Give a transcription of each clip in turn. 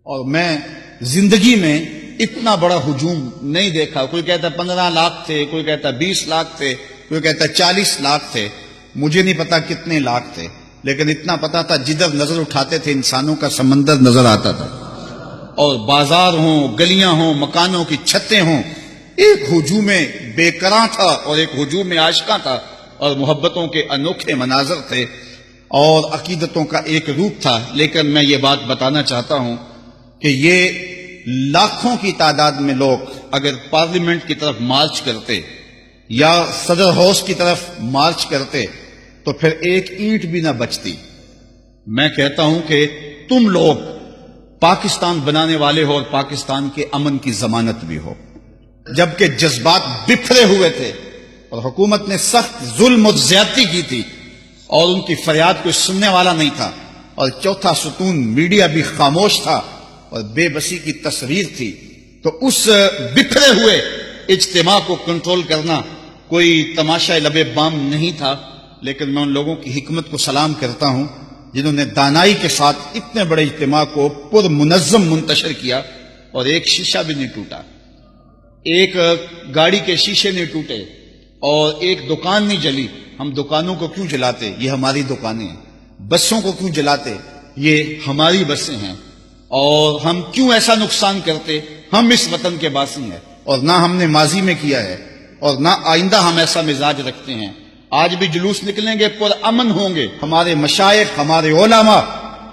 اور میں زندگی میں اتنا بڑا ہجوم نہیں دیکھا. کوئی کہتا 15 لاکھ تھے, کوئی کہتا 20 لاکھ تھے, کوئی کہتا 40 لاکھ تھے. مجھے نہیں پتا کتنے لاکھ تھے, لیکن اتنا پتا تھا جدھر نظر اٹھاتے تھے انسانوں کا سمندر نظر آتا تھا. اور بازار ہوں, گلیاں ہوں, مکانوں کی چھتیں ہوں, ایک ہجوم بے قراں تھا اور ایک ہجوم عاشقاں تھا, اور محبتوں کے انوکھے مناظر تھے اور عقیدتوں کا ایک روپ تھا. لیکن میں یہ بات بتانا چاہتا ہوں کہ یہ لاکھوں کی تعداد میں لوگ اگر پارلیمنٹ کی طرف مارچ کرتے یا صدر ہاؤس کی طرف مارچ کرتے تو پھر ایک اینٹ بھی نہ بچتی. میں کہتا ہوں کہ تم لوگ پاکستان بنانے والے ہو اور پاکستان کے امن کی ضمانت بھی ہو. جبکہ جذبات بکھرے ہوئے تھے اور حکومت نے سخت ظلم و زیادتی کی تھی اور ان کی فریاد کوئی سننے والا نہیں تھا, اور چوتھا ستون میڈیا بھی خاموش تھا اور بے بسی کی تصویر تھی, تو اس بکھرے ہوئے اجتماع کو کنٹرول کرنا کوئی تماشا لبے بام نہیں تھا. لیکن میں ان لوگوں کی حکمت کو سلام کرتا ہوں جنہوں نے دانائی کے ساتھ اتنے بڑے اجتماع کو پر منظم منتشر کیا, اور ایک شیشہ بھی نہیں ٹوٹا, ایک گاڑی کے شیشے نہیں ٹوٹے, اور ایک دکان نہیں جلی. ہم دکانوں کو کیوں جلاتے؟ یہ ہماری دکانیں ہیں. بسوں کو کیوں جلاتے؟ یہ ہماری بسیں ہیں. اور ہم کیوں ایسا نقصان کرتے؟ ہم اس وطن کے باسی ہیں, اور نہ ہم نے ماضی میں کیا ہے اور نہ آئندہ ہم ایسا مزاج رکھتے ہیں. آج بھی جلوس نکلیں گے, پر امن ہوں گے. ہمارے مشائخ, ہمارے علماء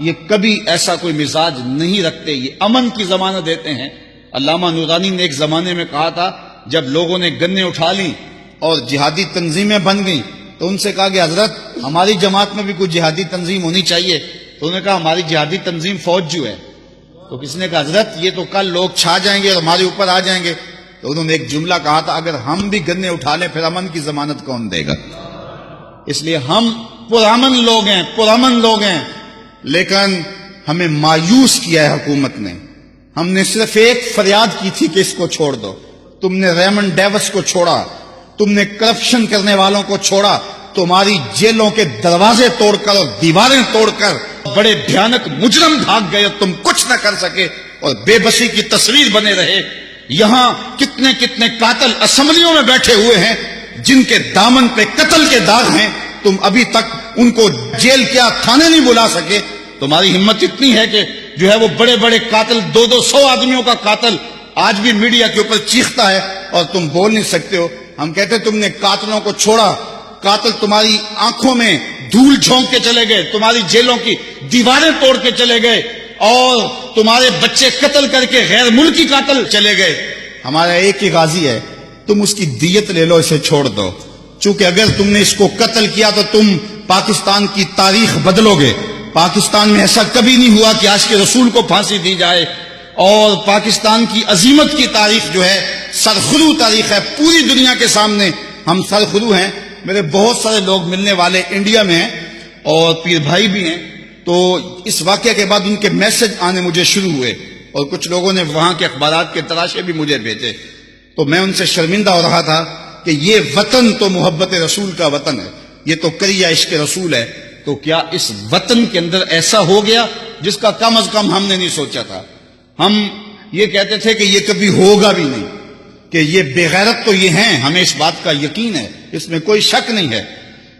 یہ کبھی ایسا کوئی مزاج نہیں رکھتے, یہ امن کی ضمانت دیتے ہیں. علامہ نورانی نے ایک زمانے میں کہا تھا جب لوگوں نے گنیں اٹھا لی اور جہادی تنظیمیں بن گئیں تو ان سے کہا کہ حضرت ہماری جماعت میں بھی کوئی جہادی تنظیم ہونی چاہیے. تو انہوں نے کہا ہماری جہادی تنظیم فوج جو ہے. تو کسی نے کہا حضرت یہ تو کل لوگ چھا جائیں گے اور ہمارے اوپر آ جائیں گے. تو انہوں نے ایک جملہ کہا تھا اگر ہم بھی گنے اٹھا لیں پھر امن کی ضمانت کون دے گا؟ اس لیے ہم پرامن لوگ ہیں, پرامن لوگ ہیں. لیکن ہمیں مایوس کیا ہے حکومت نے. ہم نے صرف ایک فریاد کی تھی کہ اس کو چھوڑ دو. تم نے ریمنڈ ڈیوس کو چھوڑا, تم نے کرپشن کرنے والوں کو چھوڑا, تمہاری جیلوں کے دروازے توڑ کر اور دیواریں توڑ کر بڑے بھیانک مجرم بھاگ گئے, تم کچھ نہ کر سکے اور بے بسی کی تصویر بنے رہے. یہاں کتنے کتنے قاتل اسمبلیوں میں بیٹھے ہوئے ہیں جن کے دامن پہ قتل کے داغ ہیں, تم ابھی تک ان کو جیل کیا تھانے نہیں بلا سکے. تمہاری ہمت اتنی ہے کہ جو ہے وہ بڑے بڑے قاتل 200 آدمیوں کا قاتل آج بھی میڈیا کے اوپر چیختا ہے اور تم بول نہیں سکتے ہو. ہم کہتے تم نے قاتلوں کو چھوڑا, قاتل تمہاری آنکھوں میں دھول جھونک کے چلے گئے, تمہاری جیلوں کی دیواریں توڑ کے چلے گئے, اور تمہارے بچے قتل کر کے غیر ملکی قاتل چلے گئے. ہمارا ایک ہی غازی ہے, تم اس کی دیت لے لو, اسے چھوڑ دو. چونکہ اگر تم نے اس کو قتل کیا تو تم پاکستان کی تاریخ بدلو گے. پاکستان میں ایسا کبھی نہیں ہوا کہ عاشق رسول کو پھانسی دی جائے, اور پاکستان کی عظیمت کی تاریخ جو ہے سرخرو تاریخ ہے. پوری دنیا کے سامنے ہم سرخرو ہیں. میرے بہت سارے لوگ ملنے والے انڈیا میں ہیں اور پیر بھائی بھی ہیں, تو اس واقعہ کے بعد ان کے میسج آنے مجھے شروع ہوئے, اور کچھ لوگوں نے وہاں کے اخبارات کے تراشے بھی مجھے بھیجے. تو میں ان سے شرمندہ ہو رہا تھا کہ یہ وطن تو محبت رسول کا وطن ہے, یہ تو کریا عشق رسول ہے. تو کیا اس وطن کے اندر ایسا ہو گیا جس کا کم از کم ہم نے نہیں سوچا تھا؟ ہم یہ کہتے تھے کہ یہ کبھی ہوگا بھی نہیں, کہ یہ بے غیرت تو یہ ہیں, ہمیں اس بات کا یقین ہے, اس میں کوئی شک نہیں ہے.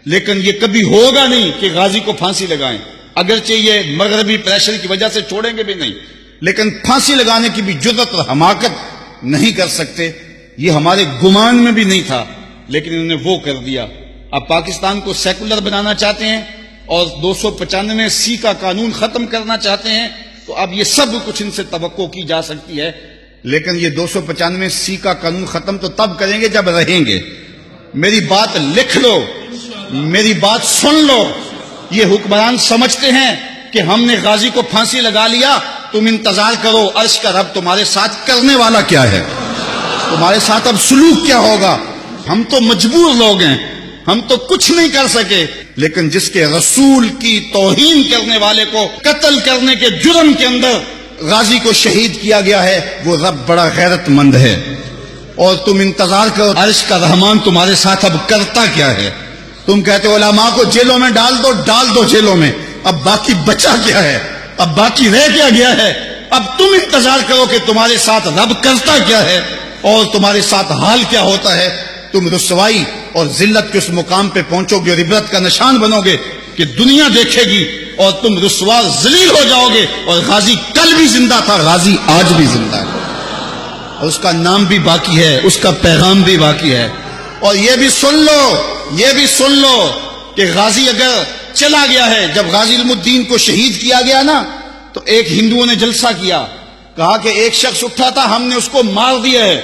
لیکن یہ کبھی ہوگا نہیں کہ غازی کو پھانسی لگائیں. اگرچہ یہ مغربی پریشر کی وجہ سے چھوڑیں گے بھی نہیں, لیکن پھانسی لگانے کی بھی جرأت اور حماقت نہیں کر سکتے. یہ ہمارے گمان میں بھی نہیں تھا, لیکن انہوں نے وہ کر دیا. اب پاکستان کو سیکولر بنانا چاہتے ہیں اور 295 کا قانون ختم کرنا چاہتے ہیں, تو اب یہ سب کچھ ان سے توقع کی جا سکتی ہے. لیکن یہ 295 کا قانون ختم تو تب کریں گے جب رہیں گے. میری بات لکھ لو, میری بات سن لو. یہ حکمران سمجھتے ہیں کہ ہم نے غازی کو پھانسی لگا لیا, تم انتظار کرو عرش کا رب تمہارے ساتھ کرنے والا کیا ہے, تمہارے ساتھ اب سلوک کیا ہوگا. ہم تو مجبور لوگ ہیں, ہم تو کچھ نہیں کر سکے. لیکن جس کے رسول کی توہین کرنے والے کو قتل کرنے کے جرم کے اندر غازی کو شہید کیا گیا ہے, وہ رب بڑا غیرت مند ہے. اور تم انتظار کرو عرش کا رحمان تمہارے ساتھ اب کرتا کیا ہے. تم کہتے ہو علماء کو جیلوں میں ڈال دو جیلوں میں, اب باقی بچا کیا ہے, اب باقی رہ کیا گیا ہے. اب تم انتظار کرو کہ تمہارے ساتھ رب کرتا کیا ہے اور تمہارے ساتھ حال کیا ہوتا ہے. تم رسوائی اور ذلت کے اس مقام پہ پہنچو گے اور عبرت کا نشان بنو گے کہ دنیا دیکھے گی اور تم رسوا ذلیل ہو جاؤ گے. اور غازی کل بھی زندہ تھا، غازی آج بھی زندہ ہے، اور اس کا نام بھی باقی ہے، اس کا پیغام بھی باقی ہے. اور یہ بھی سن لو کہ غازی اگر چلا گیا ہے، جب غازی علم الدین کو شہید کیا گیا نا تو ایک ہندوؤں نے جلسہ کیا، کہا کہ ایک شخص اٹھا تھا، ہم نے اس کو مار دیا ہے،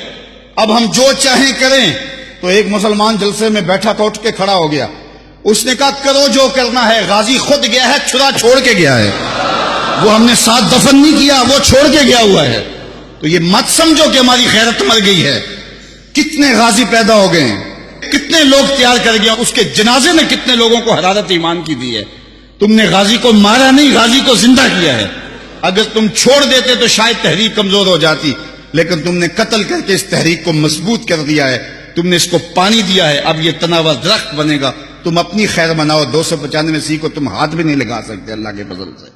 اب ہم جو چاہیں کریں. تو ایک مسلمان جلسے میں بیٹھا تھا، اٹھ کے کھڑا ہو گیا، اس نے کہا کرو جو کرنا ہے، غازی خود گیا ہے، چھرا چھوڑ کے گیا ہے، وہ ہم نے ساتھ دفن نہیں کیا، وہ چھوڑ کے گیا ہوا ہے. تو یہ مت سمجھو کہ ہماری غیرت مر گئی ہے. کتنے غازی پیدا ہو گئے ہیں، کتنے لوگ تیار کر گیا، اس کے جنازے میں کتنے لوگوں کو حرارت ایمان کی دی ہے. تم نے غازی کو مارا نہیں، غازی کو زندہ کیا ہے. اگر تم چھوڑ دیتے تو شاید تحریک کمزور ہو جاتی، لیکن تم نے قتل کر کے اس تحریک کو مضبوط کر دیا ہے. تم نے اس کو پانی دیا ہے، اب یہ تناور درخت بنے گا. تم اپنی خیر مناؤ، 295 سیکھو، تم ہاتھ بھی نہیں لگا سکتے اللہ کے فضل سے.